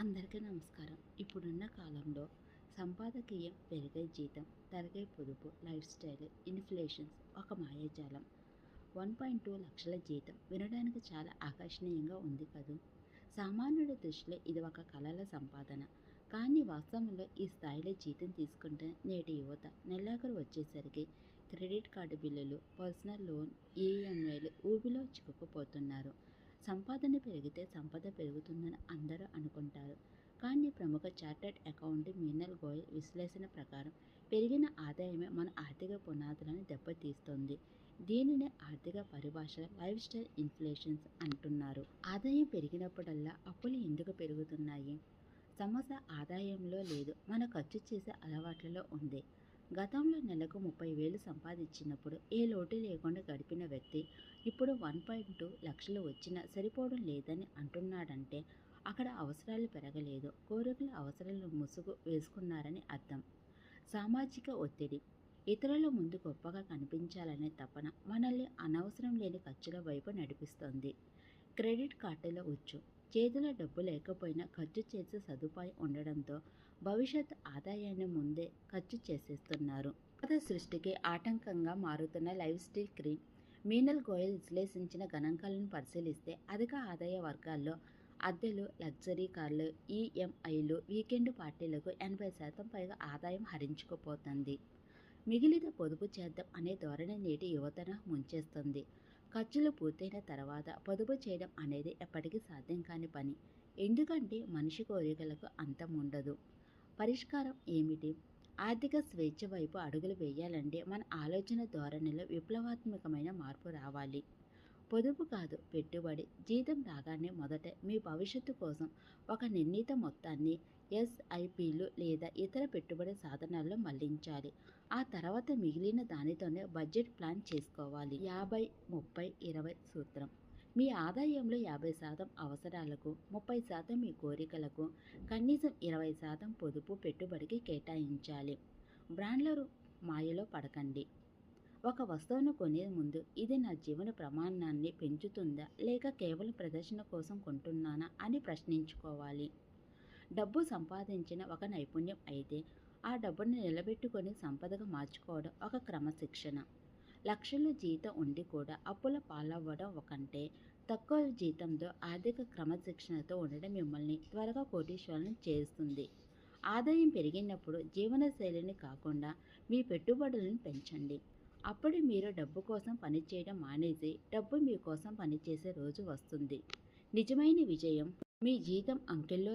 అందరికీ నమస్కారం. ఇప్పుడున్న కాలంలో సంపాదకీయం పెరిగే జీతం, తరగే పొదుపు, లైఫ్ స్టైల్, ఇన్ఫ్లేషన్స్ ఒక మాయాజాలం. 1.2 లక్షల జీతం వినడానికి చాలా ఆకర్షణీయంగా ఉంది కదూ. సామాన్యుడి దృష్టిలో ఇది ఒక కలల సంపాదన. కానీ వాస్తవంలో ఈ స్థాయిలో జీతం తీసుకుంటే నేటి యువత నెలాఖరు వచ్చేసరికి క్రెడిట్ కార్డు బిల్లులు, పర్సనల్ లోన్, ఈఎంఐలు ఊబిలో చిక్కుకుపోతున్నారు. సంపాదన పెరిగితే సంపద పెరుగుతుందని అందరూ అనుకుంటారు. కానీ ప్రముఖ చార్టర్డ్ అకౌంటెంట్ మీనల్ గోయల్ విశ్లేషణ ప్రకారం పెరిగిన ఆదాయమే మన ఆర్థిక పునాదులను దెబ్బతీస్తుంది. దీనినే ఆర్థిక పరిభాషలో లైఫ్ స్టైల్ ఇన్ఫ్లేషన్స్ అంటున్నారు. ఆదాయం పెరిగినప్పుడల్లా అప్పులు ఎందుకు పెరుగుతున్నాయి? సమస్య ఆదాయంలో లేదు, మన ఖర్చు చేసే అలవాట్లలో ఉంది. గతంలో నెలకు 30,000 సంపాదించినప్పుడు ఏ లోటు లేకుండా గడిపిన వ్యక్తి ఇప్పుడు 1.2 లక్షలు వచ్చినా సరిపోవడం లేదని అంటున్నాడంటే అక్కడ అవసరాలు పెరగలేదు, కోరికల అవసరాలను ముసుగు వేసుకున్నారని అర్థం. సామాజిక ఒత్తిడి, ఇతరుల ముందు గొప్పగా కనిపించాలనే తపన మనల్ని అనవసరం లేని ఖర్చుల వైపు నడిపిస్తుంది. క్రెడిట్ కార్డుల ఉచ్చు, చేతిలో డబ్బు లేకపోయినా ఖర్చు చేసే సదుపాయం ఉండడంతో భవిష్యత్ ఆదాయాన్ని ముందే ఖర్చు చేసేస్తున్నారు. సంపద సృష్టికి ఆటంకంగా మారుతున్న life style cream. Meenal Goyal విశ్లేషించిన గణాంకాలను పరిశీలిస్తే అధిక ఆదాయ వర్గాల్లో అద్దెలు, లగ్జరీ కార్లు, ఈఎంఐలు, వీకెండ్ పార్టీలకు 80% పైగా ఆదాయం హరించుకుపోతుంది. మిగిలిన పొదుపు చేద్దాం అనే ధోరణి నేటి యువతను ముంచేస్తుంది. ఖర్చులు పూర్తయిన తర్వాత పొదుపు చేయడం అనేది ఎప్పటికీ సాధ్యం కాని పని. ఎందుకంటే మనిషి కోరికలకు అంతం ఉండదు. పరిష్కారం ఏమిటి? ఆర్థిక స్వేచ్ఛ వైపు అడుగులు వేయాలంటే మన ఆలోచన ధోరణిలో విప్లవాత్మకమైన మార్పు రావాలి. పొదుపు కాదు, పెట్టుబడి. జీతం రాగానే మొదట మీ భవిష్యత్తు కోసం ఒక నిర్ణీత మొత్తాన్ని ఎస్ఐపిలు లేదా ఇతర పెట్టుబడి సాధనాల్లో మళ్లించాలి. ఆ తర్వాత మిగిలిన దానితోనే బడ్జెట్ ప్లాన్ చేసుకోవాలి. 50-30-20 సూత్రం. మీ ఆదాయంలో 50% అవసరాలకు, 30% మీ కోరికలకు, కనీసం 20% పొదుపు పెట్టుబడికి కేటాయించాలి. బ్రాండ్ల మాయలో పడకండి. ఒక వస్తువును కొనే ముందు ఇది నా జీవన ప్రమాణాన్ని పెంచుతుందా లేక కేవలం ప్రదర్శన కోసం కొంటున్నానా అని ప్రశ్నించుకోవాలి. డబ్బు సంపాదించిన ఒక నైపుణ్యం అయితే ఆ డబ్బును నిలబెట్టుకొని సంపదగా మార్చుకోవడం ఒక క్రమశిక్షణ. లక్షల జీతం ఉండి కూడా అప్పుల పాలవ్వడం కంటే తక్కువ జీతంతో ఆర్థిక క్రమశిక్షణతో ఉండడం మిమ్మల్ని త్వరగా కోటీశ్వరులను చేస్తుంది. ఆదాయం పెరిగినప్పుడు జీవనశైలిని కాకుండా మీ పెట్టుబడులను పెంచండి. అప్పుడు మీరు డబ్బు కోసం పనిచేయడం మానేసి డబ్బు మీకోసం పనిచేసే రోజు వస్తుంది. నిజమైన విజయం మీ జీతం అంకెల్లో